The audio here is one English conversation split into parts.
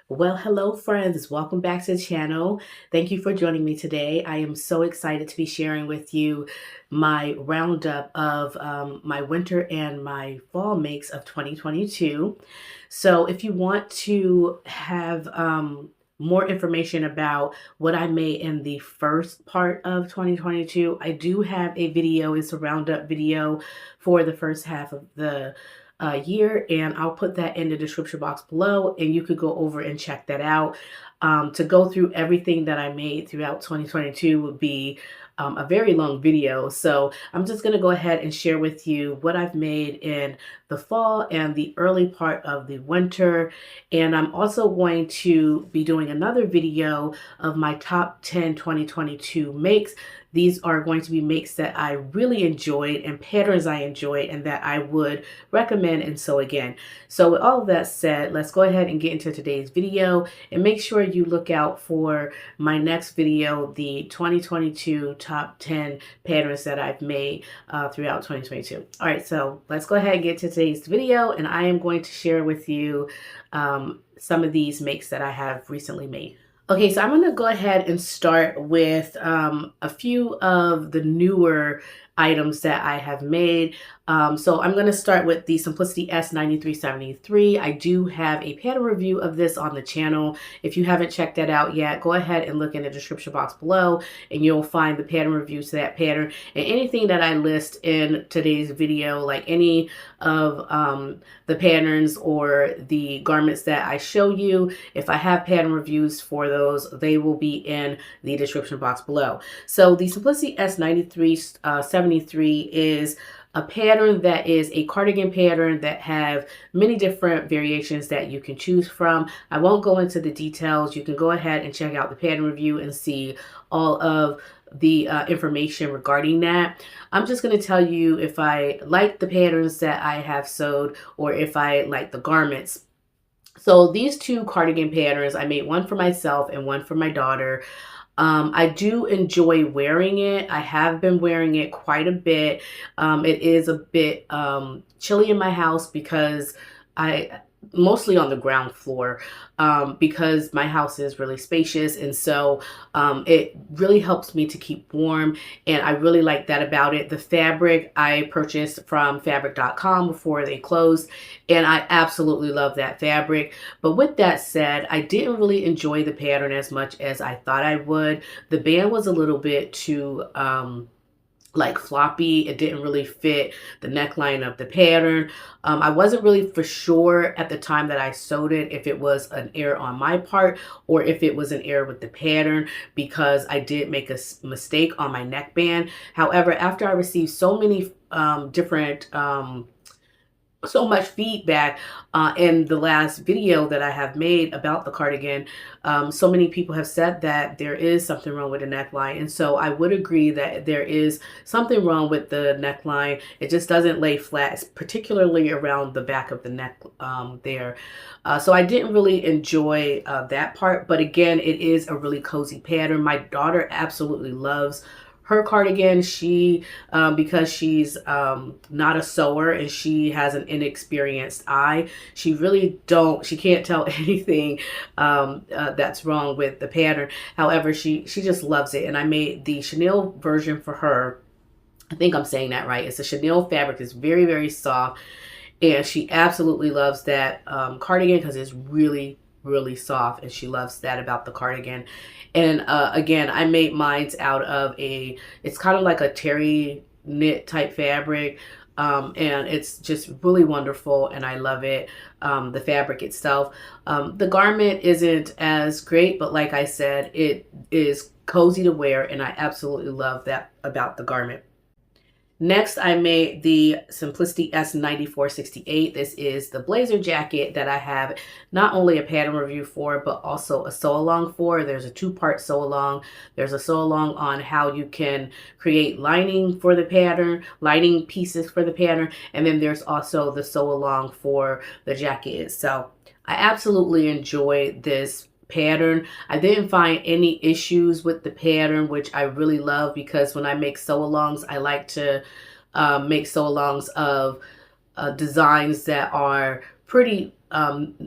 Well, hello friends. Welcome back to the channel. Thank you for joining me today. I am so excited to be sharing with you my roundup of my winter and my fall makes of 2022. So if you want to have more information about what I made in the first part of 2022, I do have a video. It's a roundup video for the first half of the year, and I'll put that in the description box below, and you could go over and check that out. To go through everything that I made throughout 2022 would be a very long video, so I'm just going to go ahead and share with you what I've made in the fall and the early part of the winter. And I'm also going to be doing another video of my top 10 2022 makes. These are going to be makes that I really enjoyed and patterns I enjoyed and that I would recommend and sew again. So with all of that said, let's go ahead and get into today's video, and make sure you look out for my next video, the 2022 top 10 patterns that I've made throughout 2022. All right, so let's go ahead and get to today's video, and I am going to share with you some of these makes that I have recently made. Okay, so I'm going to go ahead and start with a few of the newer items that I have made. So I'm going to start with the Simplicity S9373. I do have a pattern review of this on the channel. If you haven't checked that out yet, go ahead and look in the description box below, and you'll find the pattern reviews to that pattern. And anything that I list in today's video, like any of the patterns or the garments that I show you, if I have pattern reviews for those, they will be in the description box below. So the Simplicity S9373 is a pattern that is a cardigan pattern that have many different variations that you can choose from. I won't go into the details. You can go ahead and check out the pattern review and see all of the information regarding that. I'm just going to tell you if I like the patterns that I have sewed or if I like the garments. So these two cardigan patterns, I made one for myself and one for my daughter. I do enjoy wearing it. I have been wearing it quite a bit. It is a bit chilly in my house because mostly on the ground floor, because my house is really spacious, and so it really helps me to keep warm, and I really like that about it. The fabric I purchased from fabric.com before they closed, and I absolutely love that fabric. But with that said, I didn't really enjoy the pattern as much as I thought I would. The band was a little bit too like floppy. It didn't really fit the neckline of the pattern. I wasn't really for sure at the time that I sewed it if it was an error on my part or if it was an error with the pattern, because I did make a mistake on my neckband. However, after I received so many so much feedback in the last video that I have made about the cardigan. So many people have said that there is something wrong with the neckline, and so I would agree that there is something wrong with the neckline. It just doesn't lay flat, particularly around the back of the neck there. So I didn't really enjoy that part, but again, it is a really cozy pattern. My daughter absolutely loves her cardigan. She because she's not a sewer and she has an inexperienced eye, she can't tell anything that's wrong with the pattern. However, she just loves it, and I made the chenille version for her. I think I'm saying that right. It's a chenille fabric. It's very, very soft, and she absolutely loves that cardigan because it's really, really soft, and she loves that about the cardigan. And again, I made mines out of it's kind of like a terry knit type fabric, and it's just really wonderful, and I love it. The fabric itself, the garment isn't as great, but like I said, it is cozy to wear, and I absolutely love that about the garment. Next, I made the Simplicity S9468. This is the blazer jacket that I have not only a pattern review for, but also a sew along for. There's a two-part sew along. There's a sew along on how you can create lining for the pattern, lining pieces for the pattern, and then there's also the sew along for the jacket itself. I absolutely enjoy this pattern. I didn't find any issues with the pattern, which I really love, because when I make sew-alongs, I like to make sew-alongs of designs that are pretty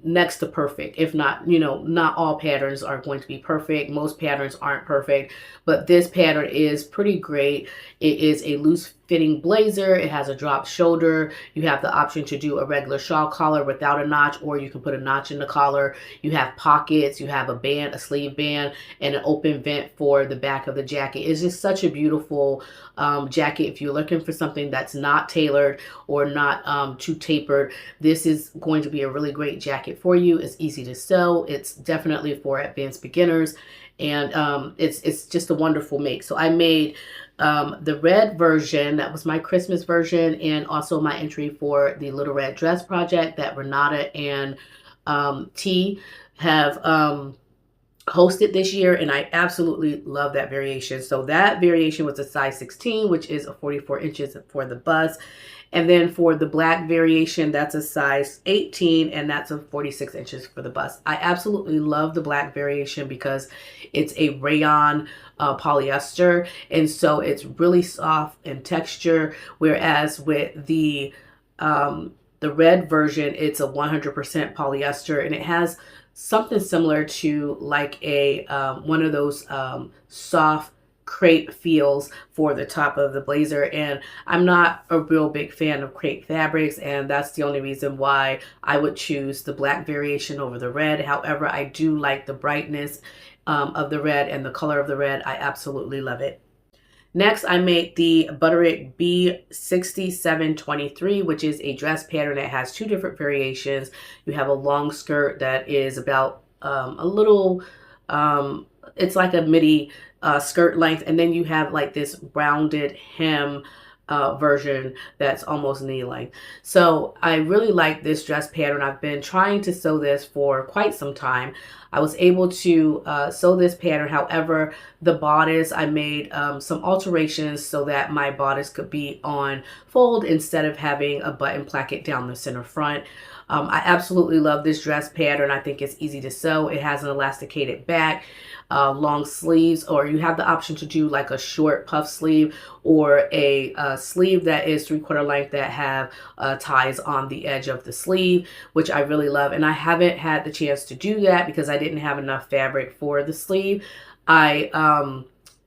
next to perfect. If not, you know, not all patterns are going to be perfect. Most patterns aren't perfect, but this pattern is pretty great. It is a loose fitting blazer. It has a drop shoulder. You have the option to do a regular shawl collar without a notch, or you can put a notch in the collar. You have pockets, you have a band, a sleeve band, and an open vent for the back of the jacket. It's just such a beautiful jacket. If you're looking for something that's not tailored or not too tapered, this is going to be a really great jacket for you. It's easy to sew. It's definitely for advanced beginners, and it's just a wonderful make. So I made the red version. That was my Christmas version, and also my entry for the Little Red Dress project that Renata and T have hosted this year, and I absolutely love that variation. So that variation was a size 16, which is a 44 inches for the bust. And then for the black variation, that's a size 18, and that's a 46 inches for the bust. I absolutely love the black variation because it's a rayon polyester, and so it's really soft in texture, whereas with the red version, it's a 100% polyester, and it has something similar to like a one of those soft crepe feels for the top of the blazer. And I'm not a real big fan of crepe fabrics, and that's the only reason why I would choose the black variation over the red. However, I do like the brightness of the red and the color of the red. I absolutely love it. Next, I made the Butterick B6723, which is a dress pattern that has two different variations. You have a long skirt that is about a little, it's like a midi skirt length, and then you have like this rounded hem version that's almost knee length. So I really like this dress pattern. I've been trying to sew this for quite some time. I was able to sew this pattern. However, the bodice, I made some alterations so that my bodice could be on fold instead of having a button placket down the center front. I absolutely love this dress pattern. I think it's easy to sew. It has an elasticated back, long sleeves, or you have the option to do like a short puff sleeve or a sleeve that is 3/4 length that have ties on the edge of the sleeve, which I really love. And I haven't had the chance to do that because I didn't have enough fabric for the sleeve. I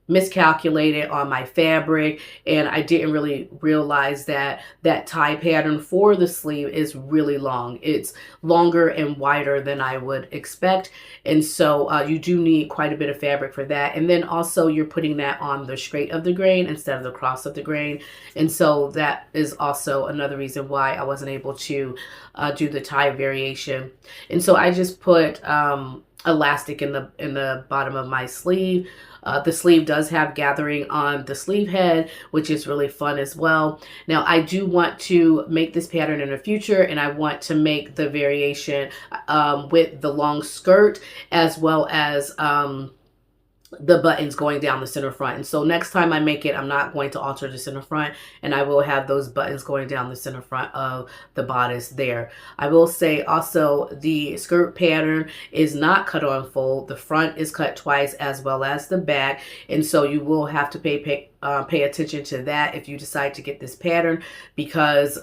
miscalculated on my fabric, and I didn't really realize that that tie pattern for the sleeve is really long. It's longer and wider than I would expect, and so you do need quite a bit of fabric for that. And then also you're putting that on the straight of the grain instead of the cross of the grain, and so that is also another reason why I wasn't able to do the tie variation. And so I just put elastic in the bottom of my sleeve. The sleeve does have gathering on the sleeve head, which is really fun as well. Now, I do want to make this pattern in the future, and I want to make the variation with the long skirt as well as the buttons going down the center front. And so next time I make it, I'm not going to alter the center front, and I will have those buttons going down the center front of the bodice there. I will say also the skirt pattern is not cut on fold. The front is cut twice as well as the back, and so you will have to pay attention to that if you decide to get this pattern, because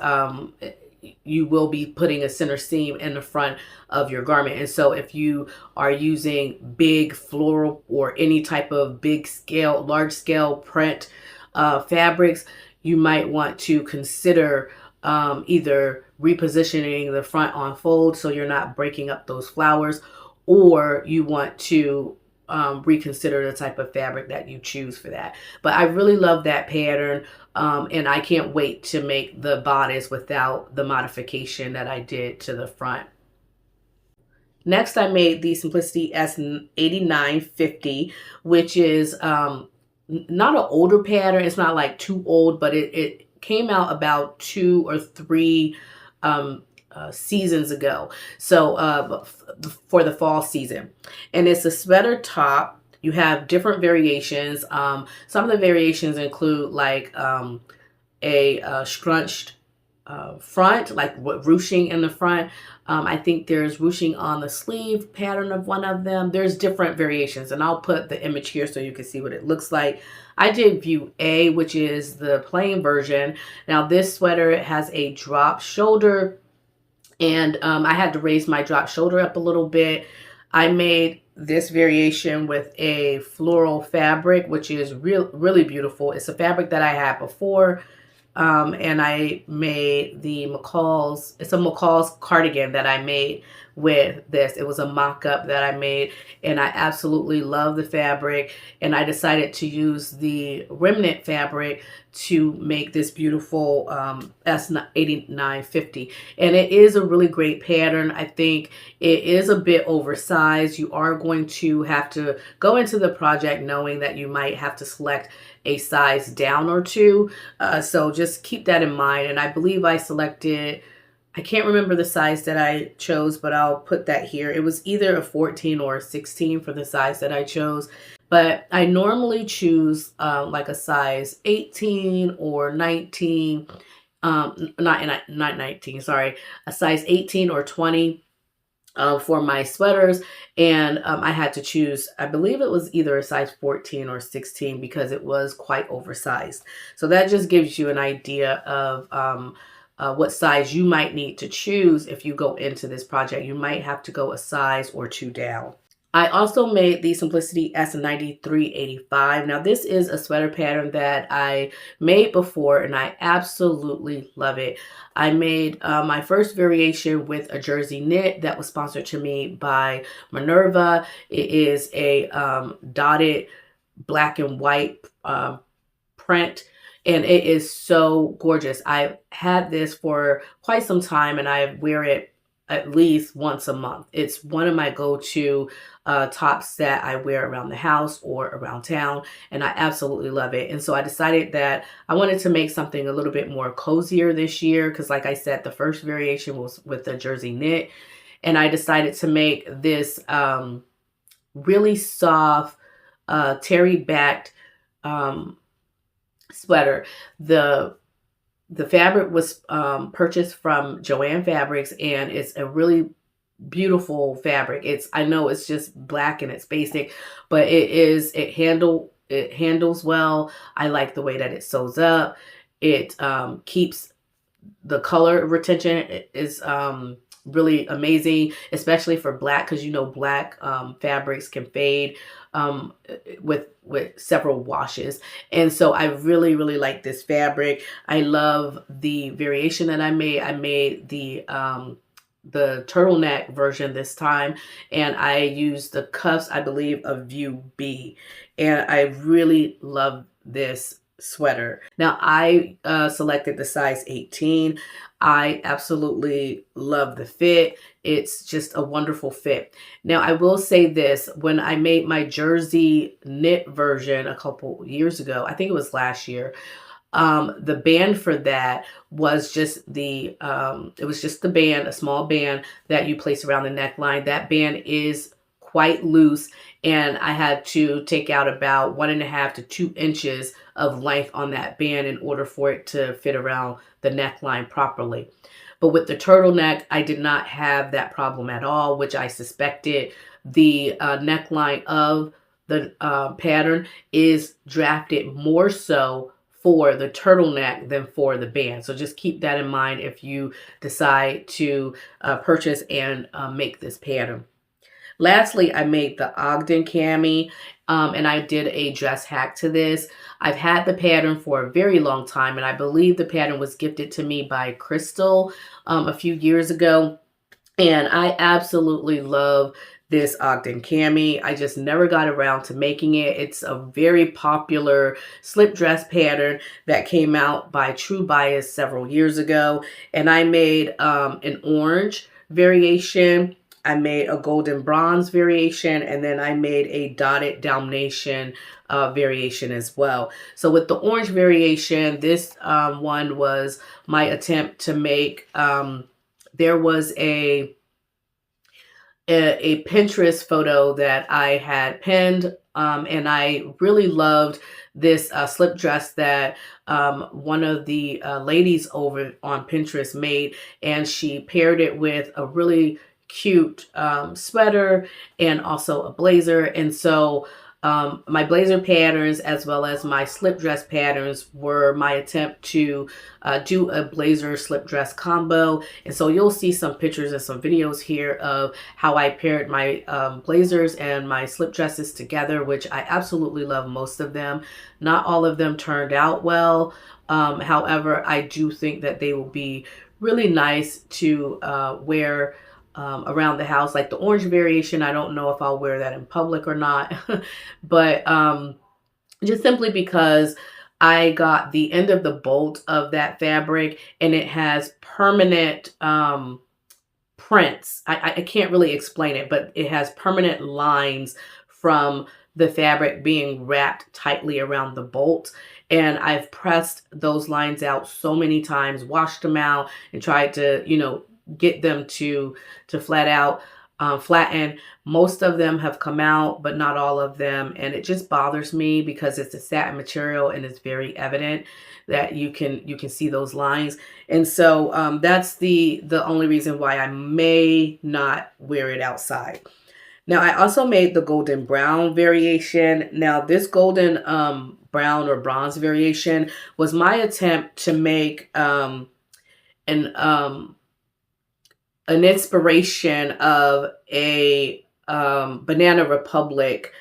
you will be putting a center seam in the front of your garment. And so if you are using big floral or any type of big scale, large scale print fabrics, you might want to consider either repositioning the front on fold so you're not breaking up those flowers, or you want to reconsider the type of fabric that you choose for that. But I really love that pattern, and I can't wait to make the bodice without the modification that I did to the front. Next, I made the Simplicity S8950, which is not an older pattern. It's not like too old, but it came out about 2 or 3 seasons ago. So for the fall season, and it's a sweater top. You have different variations. Some of the variations include like a scrunched front, like ruching in the front. I think there's ruching on the sleeve pattern of one of them. There's different variations, and I'll put the image here so you can see what it looks like. I did view A, which is the plain version. Now this sweater has a drop shoulder, And I had to raise my drop shoulder up a little bit. I made this variation with a floral fabric, which is really beautiful. It's a fabric that I had before. And I made the McCall's, it's a McCall's cardigan that I made with this. It was a mock-up that I made, and I absolutely love the fabric. And I decided to use the remnant fabric to make this beautiful S8950. And it is a really great pattern. I think it is a bit oversized. You are going to have to go into the project knowing that you might have to select a size down or two. So just keep that in mind. And I believe I selected, I can't remember the size that I chose, but I'll put that here. It was either a 14 or a 16 for the size that I chose. But I normally choose like a size 18 or 19, not 19, sorry, a size 18 or 20 for my sweaters. And I had to choose, I believe it was either a size 14 or 16 because it was quite oversized. So that just gives you an idea of what size you might need to choose if you go into this project. You might have to go a size or two down. I also made the Simplicity S9385. Now this is a sweater pattern that I made before and I absolutely love it. I made my first variation with a jersey knit that was sponsored to me by Minerva. It is a dotted black and white print, and it is so gorgeous. I've had this for quite some time and I wear it at least once a month. It's one of my go-to tops that I wear around the house or around town, and I absolutely love it. And so I decided that I wanted to make something a little bit more cozier this year because, like I said, the first variation was with the jersey knit, and I decided to make this really soft terry-backed sweater. The fabric was purchased from Joann Fabrics, and it's a really beautiful fabric. I know it's just black and it's basic, but it handles well. I like the way that it sews up. It keeps the color retention is really amazing, especially for black, because black fabrics can fade with several washes. And so I really like this fabric. I love the variation that I made. I made the turtleneck version this time, and I used the cuffs, I believe, of View B, and I really love this sweater. Now I selected the size 18. I absolutely love the fit. It's just a wonderful fit. Now I will say this, when I made my jersey knit version a couple years ago, I think it was last year, the band for that was just the band, a small band that you place around the neckline. That band is quite loose, and I had to take out about 1.5 to 2 inches of length on that band in order for it to fit around the neckline properly. But with the turtleneck, I did not have that problem at all, which I suspected. The neckline of the pattern is drafted more so for the turtleneck than for the band. So just keep that in mind if you decide to purchase and make this pattern. Lastly, I made the Ogden cami, and I did a dress hack to this. I've had the pattern for a very long time, and I believe the pattern was gifted to me by Crystal a few years ago. And I absolutely love this Ogden cami. I just never got around to making it. It's a very popular slip dress pattern that came out by True Bias several years ago. And I made an orange variation, I made a golden bronze variation, and then I made a dotted Dalmatian variation as well. So with the orange variation, this one was my attempt to make, there was a Pinterest photo that I had pinned, and I really loved this slip dress that one of the ladies over on Pinterest made, and she paired it with a really cute sweater and also a blazer. And so My blazer patterns as well as my slip dress patterns were my attempt to do a blazer slip dress combo. And so you'll see some pictures and some videos here of how I paired my blazers and my slip dresses together, which I absolutely love most of them. Not all of them turned out well. However, I do think that they will be really nice to wear around the house. Like the orange variation, I don't know if I'll wear that in public or not, but just simply because I got the end of the bolt of that fabric and it has permanent prints. I can't really explain it, but it has permanent lines from the fabric being wrapped tightly around the bolt. And I've pressed those lines out so many times, washed them out, and tried to, you know, get them to flatten. Most of them have come out, but not all of them. And it just bothers me because it's a satin material and it's very evident that you can see those lines. And so that's the only reason why I may not wear it outside. Now, I also made the golden brown variation. Now, this golden brown or bronze variation was my attempt to make an inspiration of a Banana Republic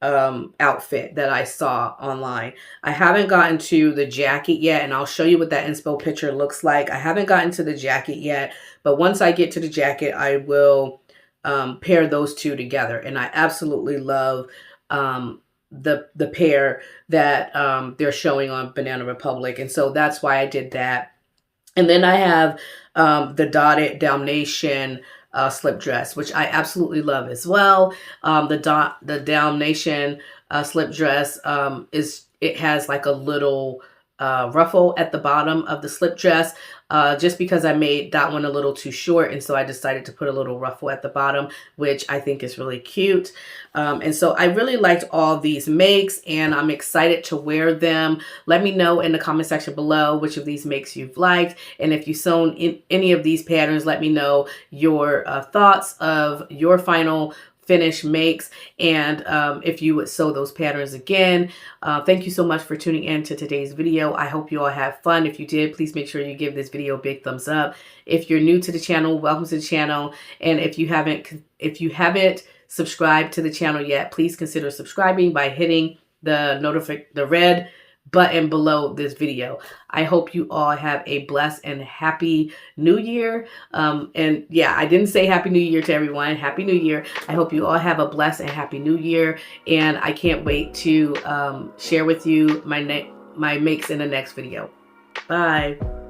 outfit that I saw online. I haven't gotten to the jacket yet, and I'll show you what that inspo picture looks like. I haven't gotten to the jacket yet, but once I get to the jacket, I will pair those two together. And I absolutely love the pair that they're showing on Banana Republic. And so that's why I did that. And then I have the dotted Dalmatian slip dress, which I absolutely love as well. The Dalmatian slip dress it has like a little ruffle at the bottom of the slip dress, just because I made that one a little too short. And so I decided to put a little ruffle at the bottom, which I think is really cute. And so I really liked all these makes and I'm excited to wear them. Let me know in the comment section below which of these makes you've liked. And if you've sewn in any of these patterns, let me know your thoughts of your final finish makes, and if you would sew those patterns again. Thank you so much for tuning in to today's video. I hope you all have fun. If you did, please make sure you give this video a big thumbs up. If you're new to the channel, welcome to the channel. And if you haven't subscribed to the channel yet, please consider subscribing by hitting the red button below this video. I hope you all have a blessed and happy new year. And yeah, I didn't say happy new year to everyone. Happy new year. I hope you all have a blessed and happy new year. And I can't wait to share with you my makes in the next video. Bye.